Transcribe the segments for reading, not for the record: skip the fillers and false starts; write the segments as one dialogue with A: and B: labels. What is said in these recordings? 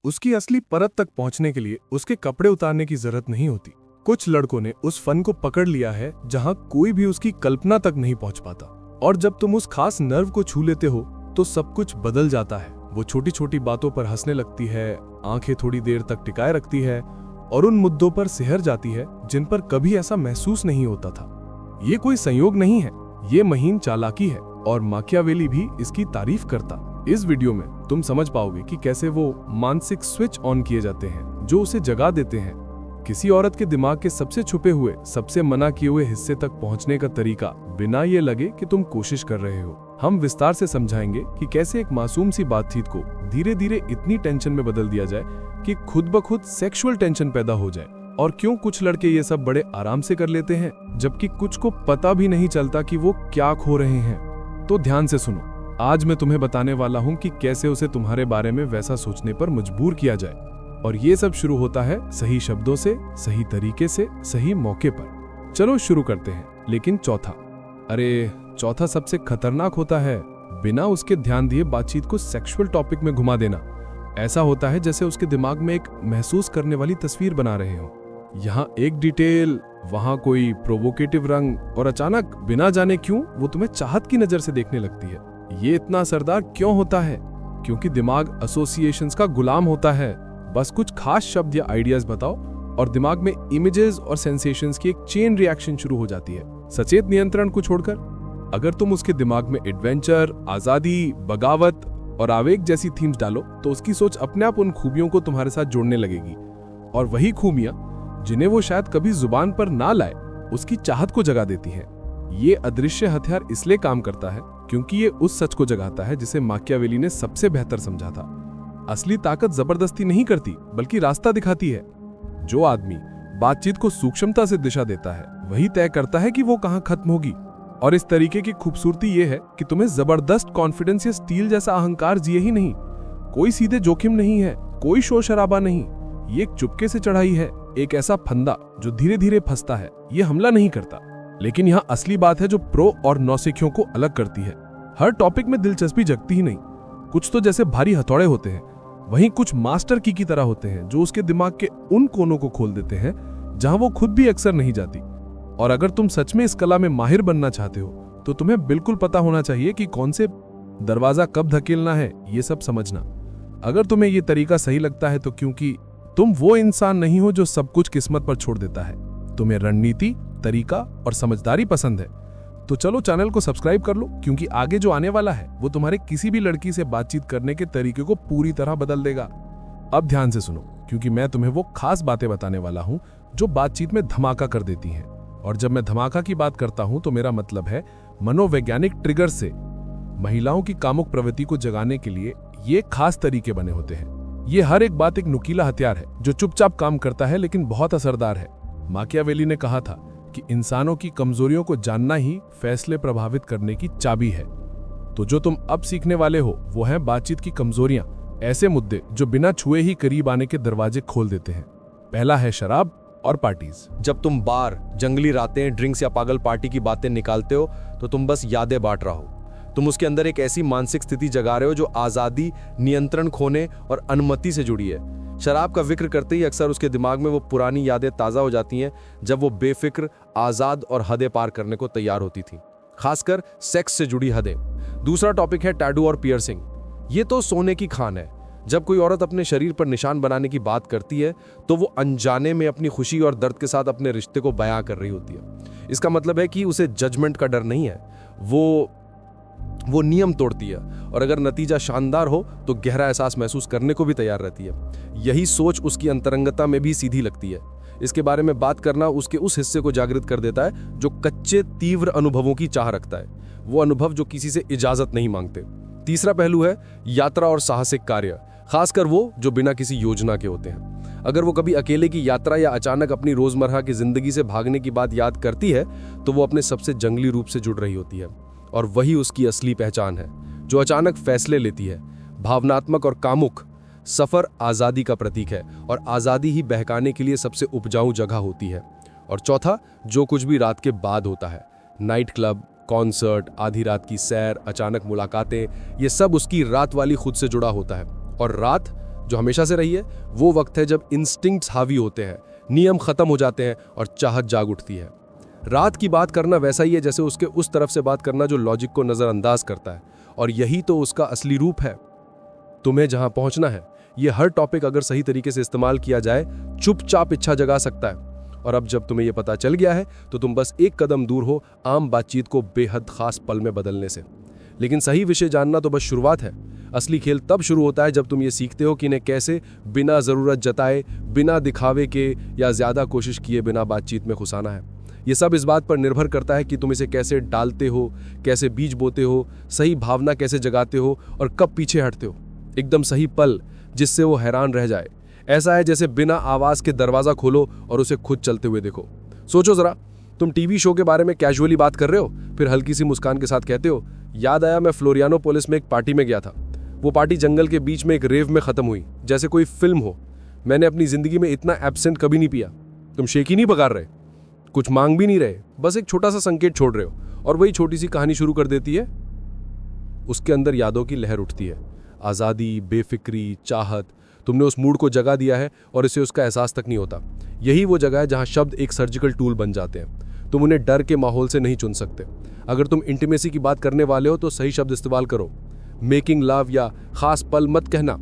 A: उसकी असली परत तक पहुंचने के लिए उसके कपड़े उतारने की जरूरत नहीं होती। कुछ लड़कों ने उस फन को पकड़ लिया है जहां कोई भी उसकी कल्पना तक नहीं पहुंच पाता, और जब तुम उस खास नर्व को छू लेते हो तो सब कुछ बदल जाता है। वो छोटी छोटी बातों पर हंसने लगती है, आंखें थोड़ी देर तक टिकाए रखती है और उन मुद्दों पर सिहर जाती है जिन पर कभी ऐसा महसूस नहीं होता था। ये कोई संयोग नहीं है, ये महीन चालाकी है, और माकियावेली भी इसकी तारीफ करता। इस वीडियो में तुम समझ पाओगे कि कैसे वो मानसिक स्विच ऑन किए जाते हैं जो उसे जगा देते हैं। किसी औरत के दिमाग के सबसे छुपे हुए, सबसे मना किए हुए हिस्से तक पहुंचने का तरीका, बिना ये लगे कि तुम कोशिश कर रहे हो। हम विस्तार से समझाएंगे कि कैसे एक मासूम सी बातचीत को धीरे धीरे इतनी टेंशन में बदल दिया जाए कि खुद ब खुद सेक्सुअल टेंशन पैदा हो जाए, और क्यों कुछ लड़के ये सब बड़े आराम से कर लेते हैं जबकि कुछ को पता भी नहीं चलता कि वो क्या खो रहे हैं। तो ध्यान से सुनो, आज मैं तुम्हें बताने वाला हूँ कि कैसे उसे तुम्हारे बारे में वैसा सोचने पर मजबूर किया जाए, और ये सब शुरू होता है सही शब्दों से, सही तरीके से, सही मौके पर। चलो शुरू करते हैं। लेकिन चौथा सबसे खतरनाक होता है, बिना उसके ध्यान दिए बातचीत को सेक्सुअल टॉपिक में घुमा देना। ऐसा होता है जैसे उसके दिमाग में एक महसूस करने वाली तस्वीर बना रहे हो। यहाँ एक डिटेल, वहां कोई प्रोवोकेटिव रंग, और अचानक बिना जाने क्यों वो तुम्हें चाहत की नजर से देखने लगती है। ये इतना असरदार क्यों होता है? क्योंकि दिमाग एसोसिएशंस का गुलाम होता है। बस कुछ खास शब्द या आइडियाज बताओ और दिमाग में इमेजेस और सेंसेशंस की एक चेन रिएक्शन शुरू हो जाती है, सचेत नियंत्रण को छोड़कर। अगर तुम उसके दिमाग में एडवेंचर, आजादी, बगावत और आवेग जैसी थीम्स डालो तो उसकी सोच अपने आप उन खूबियों को तुम्हारे साथ जोड़ने लगेगी, और वही खूबियां जिन्हें वो शायद कभी जुबान पर ना लाए, उसकी चाहत को जगा देती हैं। ये अदृश्य हथियार इसलिए काम करता है क्योंकि ये उस सच को जगाता है जिसे माकियावेली ने सबसे बेहतर समझा था। असली ताकत जबरदस्ती नहीं करती, बल्कि रास्ता दिखाती है। जो आदमी बातचीत को सूक्ष्मता से दिशा देता है, वही तय करता है कि वो कहां खत्म होगी। और इस तरीके की खूबसूरती ये है कि तुम्हें जबरदस्त कॉन्फिडेंस या स्टील जैसा अहंकार जिए ही नहीं। कोई सीधे जोखिम नहीं है, कोई शोर शराबा नहीं। ये एक चुपके से चढ़ाई है, एक ऐसा फंदा जो धीरे धीरे फंसता है। ये हमला नहीं करता। लेकिन यहाँ असली बात है जो प्रो और नौसिखियों को अलग करती है। हर टॉपिक में दिलचस्पी जगती ही नहीं। कुछ तो जैसे भारी हथौड़े होते हैं, वहीं कुछ मास्टर की तरह होते हैं जो उसके दिमाग के उन कोनों को खोल देते हैं जहां वो खुद भी अक्सर नहीं जाती। और अगर तुम सच में इस कला में माहिर बनना चाहते हो तो तुम्हें बिल्कुल पता होना चाहिए कि कौन से दरवाजा कब धकेलना है, ये सब समझना। अगर तुम्हें ये तरीका सही लगता है तो क्योंकि तुम वो इंसान नहीं हो जो सब कुछ किस्मत पर छोड़ देता है। तुम्हें रणनीति, तरीका और समझदारी पसंद है तो चलो चैनल को सब्सक्राइब कर लो, क्योंकि आगे जो आने वाला है वो तुम्हारे किसी भी लड़की से बातचीत करने के तरीके को पूरी तरह बदल देगा। अब ध्यान से सुनो, क्योंकि मैं तुम्हें वो खास बातें बताने वाला हूं जो बातचीत में धमाका कर देती हैं। और जब मैं धमाका की बात करता हूं तो मेरा मतलब है मनोवैज्ञानिक ट्रिगर से। महिलाओं की कामुक प्रवृत्ति को जगाने के लिए ये खास तरीके बने होते हैं। ये हर एक बात एक नुकीला हथियार है जो चुपचाप काम करता है लेकिन बहुत असरदार है। माकियावेली ने कहा था कि इंसानों की कमजोरियों को जानना ही फैसले प्रभावित करने की चाबी है। तो जो तुम अब सीखने वाले हो वो है बातचीत की कमजोरियां, ऐसे मुद्दे जो बिना छुए ही करीब आने के दरवाजे खोल देते हैं। पहला है शराब और पार्टीज।
B: जब तुम बार, जंगली रातें, ड्रिंक्स या पागल पार्टी की बातें निकालते हो तो तुम बस यादें बांट रहा हो। तुम उसके अंदर एक ऐसी मानसिक स्थिति जगा रहे हो जो आजादी, नियंत्रण खोने और अनुमति से जुड़ी है। शराब का जिक्र करते ही अक्सर उसके दिमाग में वो पुरानी यादें ताज़ा हो जाती हैं जब वो बेफिक्र, आज़ाद और हदें पार करने को तैयार होती थी, खासकर सेक्स से जुड़ी हदें। दूसरा टॉपिक है टैटू और पियर्सिंग। ये तो सोने की खान है। जब कोई औरत अपने शरीर पर निशान बनाने की बात करती है तो वो अनजाने में अपनी खुशी और दर्द के साथ अपने रिश्ते को बयां कर रही होती है। इसका मतलब है कि उसे जजमेंट का डर नहीं है, वो नियम तोड़ती है, और अगर नतीजा शानदार हो तो गहरा एहसास महसूस करने को भी तैयार रहती है। यही सोच उसकी अंतरंगता में भी सीधी लगती है। इसके बारे में बात करना उसके उस हिस्से को जागृत कर देता है जो कच्चे, तीव्र अनुभवों की चाह रखता है, वो अनुभव जो किसी से इजाजत नहीं मांगते। तीसरा पहलू है यात्रा और साहसिक कार्य, खासकर वो जो बिना किसी योजना के होते हैं। अगर वो कभी अकेले की यात्रा या अचानक अपनी रोजमर्रा की जिंदगी से भागने की बात याद करती है तो वो अपने सबसे जंगली रूप से जुड़ रही होती है, और वही उसकी असली पहचान है। जो अचानक फैसले लेती है, भावनात्मक और कामुक। सफर आजादी का प्रतीक है, और आजादी ही बहकाने के लिए सबसे उपजाऊ जगह होती है। और चौथा, जो कुछ भी रात के बाद होता है, नाइट क्लब, कॉन्सर्ट, आधी रात की सैर, अचानक मुलाकातें, ये सब उसकी रात वाली खुद से जुड़ा होता है। और रात जो हमेशा से रही है, वो वक्त है जब इंस्टिंक्ट्स हावी होते हैं, नियम खत्म हो जाते हैं और चाहत जाग उठती है। रात की बात करना वैसा ही है जैसे उसके उस तरफ से बात करना जो लॉजिक को नजरअंदाज करता है, और यही तो उसका असली रूप है। तुम्हें जहां पहुंचना है, ये हर टॉपिक अगर सही तरीके से इस्तेमाल किया जाए चुपचाप इच्छा जगा सकता है। और अब जब तुम्हें यह पता चल गया है तो तुम बस एक कदम दूर हो आम बातचीत को बेहद खास पल में बदलने से। लेकिन सही विषय जानना तो बस शुरुआत है। असली खेल तब शुरू होता है जब तुम ये सीखते हो कि इन्हें कैसे बिना जरूरत जताए, बिना दिखावे के या ज्यादा कोशिश किए बिना बातचीत में घुसाना है। ये सब इस बात पर निर्भर करता है कि तुम इसे कैसे डालते हो, कैसे बीज बोते हो, सही भावना कैसे जगाते हो और कब पीछे हटते हो। एकदम सही पल जिससे वो हैरान रह जाए। ऐसा है जैसे बिना आवाज के दरवाजा खोलो और उसे खुद चलते हुए देखो। सोचो जरा, तुम टीवी शो के बारे में कैजुअली बात कर रहे हो, फिर हल्की सी मुस्कान के साथ कहते हो, याद आया मैं फ्लोरियानोपोलिस में एक पार्टी में गया था। वो पार्टी जंगल के बीच में एक रेव में खत्म हुई, जैसे कोई फिल्म हो। मैंने अपनी जिंदगी में इतना एब्सेंट कभी नहीं पिया। तुम शेक ही नहीं पकार रहे, कुछ मांग भी नहीं रहे, बस एक छोटा सा संकेत छोड़ रहे हो और वही छोटी सी कहानी शुरू कर देती है। उसके अंदर यादों की लहर उठती है, आजादी, बेफिक्री, चाहत। तुमने उस मूड को जगा दिया है और इसे उसका एहसास तक नहीं होता। यही वो जगह है जहां शब्द एक सर्जिकल टूल बन जाते हैं। तुम उन्हें डर के माहौल से नहीं चुन सकते। अगर तुम इंटीमेसी की बात करने वाले हो तो सही शब्द इस्तेमाल करो। मेकिंग लव या खास पल मत कहना।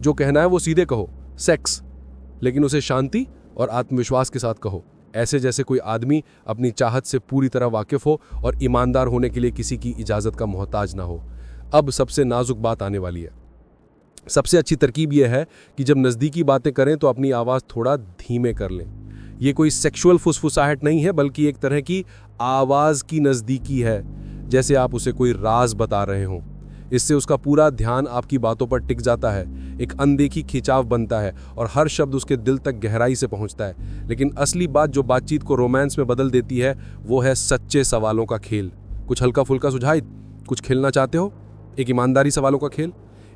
B: जो कहना है वो सीधे कहो, सेक्स, लेकिन उसे शांति और आत्मविश्वास के साथ कहो, ऐसे जैसे कोई आदमी अपनी चाहत से पूरी तरह वाकिफ हो और ईमानदार होने के लिए किसी की इजाजत का मोहताज ना हो। अब सबसे नाजुक बात आने वाली है। सबसे अच्छी तरकीब यह है कि जब नज़दीकी बातें करें तो अपनी आवाज़ थोड़ा धीमे कर लें। ये कोई सेक्सुअल फुसफुसाहट नहीं है, बल्कि एक तरह की आवाज़ की नज़दीकी है, जैसे आप उसे कोई राज बता रहे हों। इससे उसका पूरा ध्यान आपकी बातों पर टिक जाता है, एक अनदेखी खिंचाव बनता है और हर शब्द उसके दिल तक गहराई से पहुंचता है। लेकिन असली बात जो बातचीत को रोमांस में बदल देती है वो है सच्चे सवालों का खेल। कुछ हल्का फुल्का सुझाव, कुछ खेलना चाहते हो? एक ईमानदारी सवालों का खेल,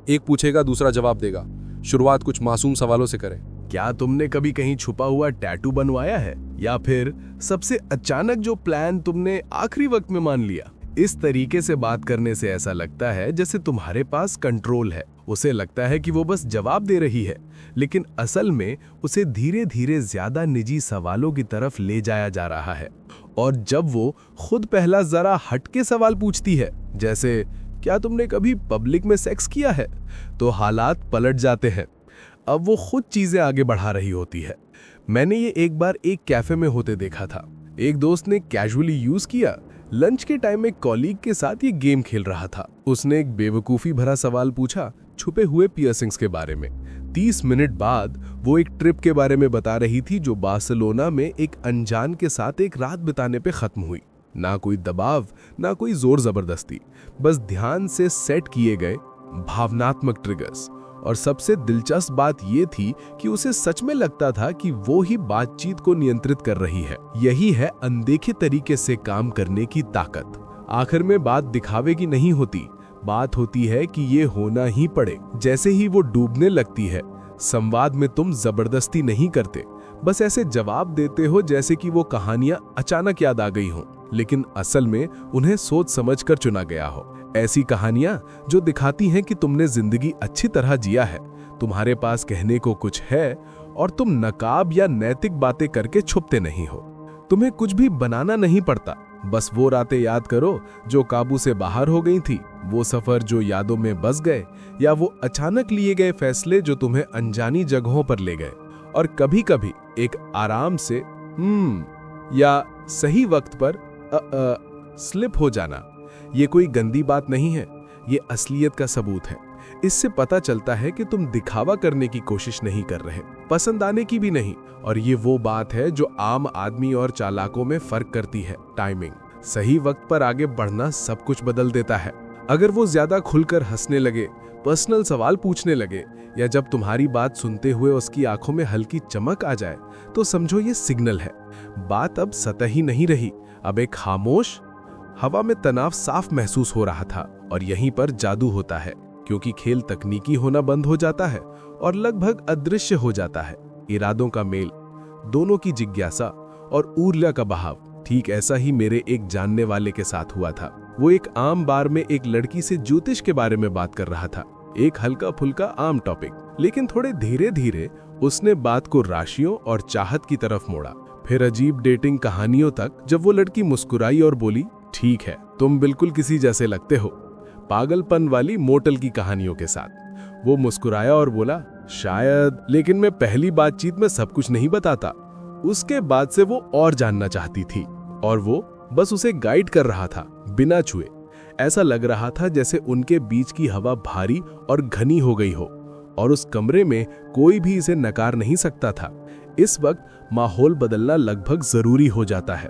B: एक पूछेगा दूसरा जवाब देगा। शुरुआत कुछ मासूम सवालों से करें।
C: क्या तुमने कभी कहीं छुपा हुआ टैटू बनवाया है? या फिर सबसे अचानक जो प्लान तुमने आखिरी वक्त में मान लिया? इस तरीके से बात करने से ऐसा लगता है जैसे तुम्हारे पास कंट्रोल है। उसे लगता है कि वो बस जवाब दे रही है, लेकिन असल में उसे धीरे धीरे ज्यादा निजी सवालों की तरफ ले जाया जा रहा है। और जब वो खुद पहला जरा हटके सवाल पूछती है, जैसे क्या तुमने कभी पब्लिक में सेक्स किया है, तो हालात पलट जाते हैं। अब वो खुद चीजें आगे बढ़ा रही होती है। मैंने ये एक बार एक कैफे में होते देखा था। एक दोस्त ने कैजुअली यूज किया। लंच के टाइम एक कॉलीग के साथ ये गेम खेल रहा था। उसने एक बेवकूफी भरा सवाल पूछा छुपे हुए पियर्सिंग्स के बारे में। 30 मिनट बाद वो एक ट्रिप के बारे में बता रही थी जो बार्सिलोना में एक अनजान के साथ एक रात बिताने पे खत्म हुई। ना कोई दबाव, ना कोई जोर जबरदस्ती, बस ध्यान से सेट किए गए भावनात्मक ट्रिगर्स। और सबसे दिलचस्प बात यह थी कि उसे सच में लगता था कि वो ही बातचीत को नियंत्रित कर रही है। यही है अनदेखे तरीके से काम करने की ताकत। आखिर में बात दिखावे की नहीं होती, बात होती है कि ये होना ही पड़े। जैसे ही वो डूबने लगती है, संवाद में तुम जबरदस्ती नहीं करते, बस ऐसे जवाब देते हो जैसे कि वो कहानियां अचानक याद आ गई हों, लेकिन असल में उन्हें सोच समझकर चुना गया हो। ऐसी कहानियां जो दिखाती हैं कि तुमने जिंदगी अच्छी तरह जिया है, तुम्हारे पास कहने को कुछ है और तुम नकाब या नैतिक बातें करके छुपते नहीं हो। तुम्हें कुछ भी बनाना नहीं पड़ता, बस वो रातें याद करो जो काबू से बाहर हो गई थी, वो सफर जो यादों में बस गए, या वो अचानक लिए गए फैसले जो तुम्हें अनजानी जगहों पर ले गए। और कभी कभी एक आराम से या सही वक्त पर स्लिप हो जाना, ये कोई गंदी बात नहीं है, ये असलियत का सबूत है। इससे पता चलता है कि तुम दिखावा करने की कोशिश नहीं कर रहे, पसंद आने की भी नहीं। और ये वो बात है जो आम आदमी और चालाकों में फर्क करती है, टाइमिंग। सही वक्त पर आगे बढ़ना सब कुछ बदल देता है। अगर वो ज्यादा खुलकर हंसने लगे, पर्सनल सवाल पूछने लगे, या जब तुम्हारी बात सुनते हुए उसकी आंखों में हल्की चमक आ जाए, तो समझो ये सिग्नल है। बात अब सतही नहीं रही, अब एक खामोश हवा में तनाव साफ महसूस हो रहा था। और यहीं पर जादू होता है, क्योंकि खेल तकनीकी होना बंद हो जाता है और लगभग अदृश्य हो जाता है। इरादों का मेल, दोनों की जिज्ञासा और ऊर्जा का बहाव। ठीक ऐसा ही मेरे एक जानने वाले के साथ हुआ था। वो एक आम बार में एक लड़की से ज्योतिष के बारे में बात कर रहा था, एक हल्का फुल्का आम टॉपिक। लेकिन थोड़े धीरे धीरे उसने बात को राशियों और चाहत की तरफ मोड़ा, फिर अजीब डेटिंग कहानियों तक, जब वो लड़की मुस्कुराई और बोली, ठीक है, तुम बिल्कुल किसी जैसे लगते हो, पागलपन वाली मोटल की कहानियों के साथ। वो मुस्कुराया और बोला, शायद, लेकिन मैं पहली बातचीत में सब कुछ नहीं बताता। उसके बाद से वो और जानना चाहती थी और वो बस उसे गाइड कर रहा था, बिना छुए। ऐसा लग रहा था जैसे उनके बीच की हवा भारी और घनी हो गई हो और उस कमरे में कोई भी इसे नकार नहीं सकता था। इस वक्त माहौल बदलना लगभग जरूरी हो जाता है।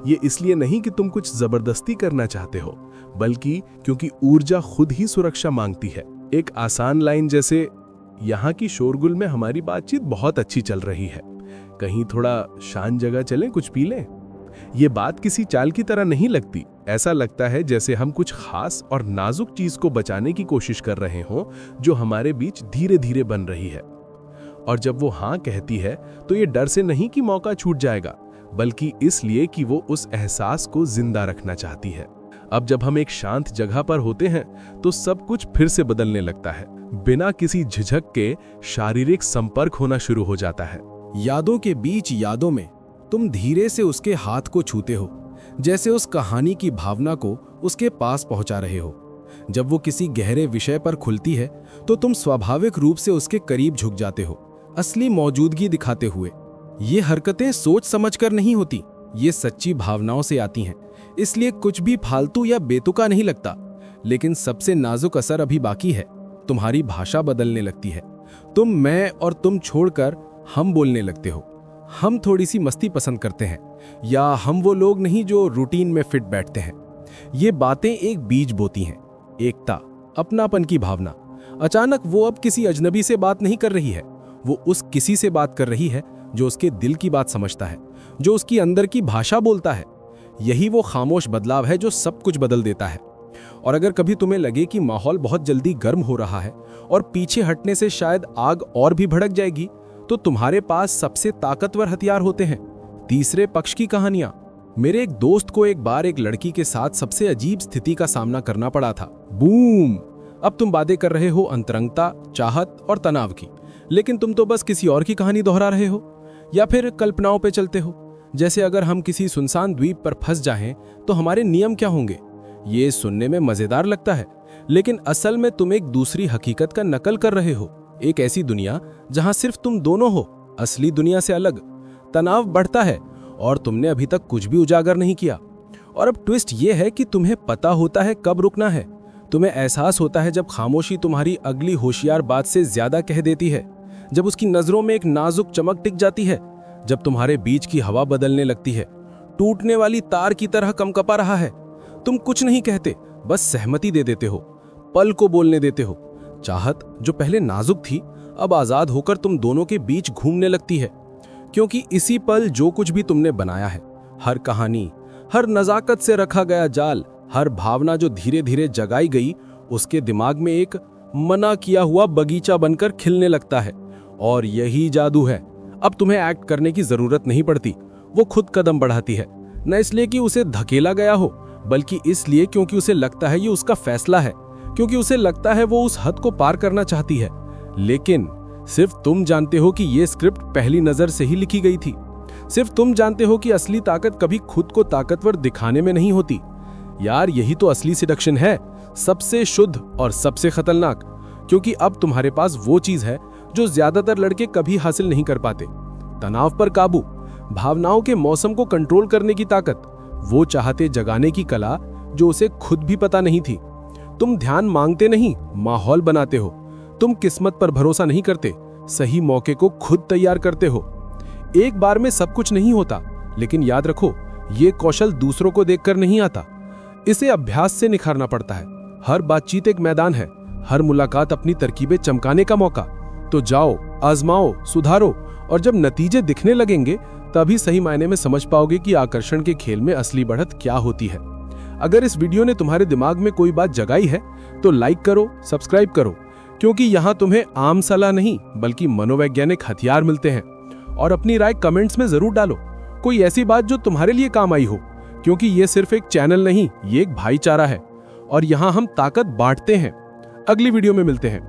C: ये इसलिए नहीं कि तुम कुछ जबरदस्ती करना चाहते हो, बल्कि क्योंकि ऊर्जा खुद ही सुरक्षा मांगती है। एक आसान लाइन जैसे, यहाँ की शोरगुल में हमारी बातचीत बहुत अच्छी चल रही है, कहीं थोड़ा शांत जगह चलें, कुछ पी लें। ये बात किसी चाल की तरह नहीं लगती। ऐसा लगता है जैसे हम कुछ खास और नाजुक चीज को बचाने की कोशिश कर रहे हों जो हमारे बीच धीरे धीरे बन रही है। और जब वो हाँ कहती है तो ये डर से नहीं कि मौका छूट जाएगा, बल्कि इसलिए कि वो उस एहसास को जिंदा रखना चाहती है। अब जब हम एक शांत जगह पर होते हैं तो सब कुछ फिर से बदलने लगता है। बिना किसी झिझक के शारीरिक संपर्क होना शुरू हो जाता है।
D: यादों के बीच यादों में तुम धीरे से उसके हाथ को छूते हो, जैसे उस कहानी की भावना को उसके पास पहुंचा रहे हो। जब वो किसी गहरे विषय पर खुलती है तो तुम स्वाभाविक रूप से उसके करीब झुक जाते हो, असली मौजूदगी दिखाते हुए। ये हरकतें सोच समझकर नहीं होती, ये सच्ची भावनाओं से आती हैं, इसलिए कुछ भी फालतू या बेतुका नहीं लगता। लेकिन सबसे नाजुक असर अभी बाकी है। तुम्हारी भाषा बदलने लगती है। तुम मैं और तुम छोड़कर हम बोलने लगते हो। हम थोड़ी सी मस्ती पसंद करते हैं, या हम वो लोग नहीं जो रूटीन में फिट बैठते हैं। ये बातें एक बीज बोती हैं, एकता, अपनापन की भावना। अचानक वो अब किसी अजनबी से बात नहीं कर रही है, वो उस किसी से बात कर रही है जो उसके दिल की बात समझता है, जो उसकी अंदर की भाषा बोलता है। यही वो खामोश बदलाव है जो सब कुछ बदल देता है। और अगर कभी तुम्हें लगे कि माहौल बहुत जल्दी गर्म हो रहा है और पीछे हटने से शायद आग और भी भड़क जाएगी, तो तुम्हारे पास सबसे ताकतवर हथियार होते हैं, तीसरे पक्ष की कहानियां। मेरे एक दोस्त को एक बार एक लड़की के साथ सबसे अजीब स्थिति का सामना करना पड़ा था। बूम! अब तुम बातें कर रहे हो अंतरंगता, चाहत और तनाव की, लेकिन तुम तो बस किसी और की कहानी दोहरा रहे हो या फिर कल्पनाओं पे चलते हो। जैसे अगर हम किसी सुनसान द्वीप पर फंस जाएं तो हमारे नियम क्या होंगे। ये सुनने में मजेदार लगता है, लेकिन असल में तुम एक दूसरी हकीकत का नकल कर रहे हो। एक ऐसी दुनिया जहां सिर्फ तुम दोनों हो, असली दुनिया से अलग। तनाव बढ़ता है और तुमने अभी तक कुछ भी उजागर नहीं किया। और अब ट्विस्ट ये है कि तुम्हें पता होता है कब रुकना है। तुम्हें एहसास होता है जब खामोशी तुम्हारी अगली होशियार बात से ज्यादा कह देती है, जब उसकी नजरों में एक नाजुक चमक टिक जाती है, जब तुम्हारे बीच की हवा बदलने लगती है, टूटने वाली तार की तरह कंपकपा रहा है। तुम कुछ नहीं कहते, बस सहमति दे देते हो, पल को बोलने देते हो। चाहत जो पहले नाजुक थी अब आजाद होकर तुम दोनों के बीच घूमने लगती है, क्योंकि इसी पल जो कुछ भी तुमने बनाया है, हर कहानी, हर नजाकत से रखा गया जाल, हर भावना जो धीरे धीरे जगाई गई, उसके दिमाग में एक मना किया हुआ बगीचा बनकर खिलने लगता है। और यही जादू है। अब तुम्हें एक्ट करने की जरूरत नहीं पड़ती, वो खुद कदम बढ़ाती है, न इसलिए कि उसे धकेला गया हो, बल्कि इसलिए क्योंकि उसे लगता है ये उसका फैसला है, क्योंकि उसे लगता है वो उस हद को पार करना चाहती है। लेकिन सिर्फ तुम जानते हो कि ये स्क्रिप्ट पहली नजर से ही लिखी गई थी। सिर्फ तुम जानते हो कि असली ताकत कभी खुद को ताकतवर दिखाने में नहीं होती। यार, यही तो असली सिडक्शन है, सबसे शुद्ध और सबसे खतरनाक, क्योंकि अब तुम्हारे पास वो चीज है जो ज्यादातर लड़के कभी हासिल नहीं कर पाते। तनाव पर काबू, भावनाओं के मौसम को कंट्रोल करने की ताकत, वो चाहते जगाने की कला जो उसे खुद भी पता नहीं थी। तुम ध्यान मांगते नहीं, माहौल बनाते हो। तुम किस्मत पर भरोसा नहीं करते, सही मौके को खुद तैयार करते हो। एक बार में सब कुछ नहीं होता, लेकिन याद रखो, ये कौशल दूसरों को देखकर नहीं आता, इसे अभ्यास से निखारना पड़ता है। हर बातचीत एक मैदान है, हर मुलाकात अपनी तरकीबें चमकाने का मौका। तो जाओ, आजमाओ, सुधारो, और जब नतीजे दिखने लगेंगे तभी सही मायने में समझ पाओगे कि आकर्षण के खेल में असली बढ़त क्या होती है। अगर इस वीडियो ने तुम्हारे दिमाग में कोई बात जगाई है तो लाइक करो, सब्सक्राइब करो, क्योंकि यहाँ तुम्हें आम सलाह नहीं बल्कि मनोवैज्ञानिक हथियार मिलते हैं। और अपनी राय कमेंट्स में जरूर डालो, कोई ऐसी बात जो तुम्हारे लिए काम आई हो, क्योंकि ये सिर्फ एक चैनल नहीं, ये एक भाईचारा है और यहाँ हम ताकत बांटते हैं। अगली वीडियो में मिलते हैं।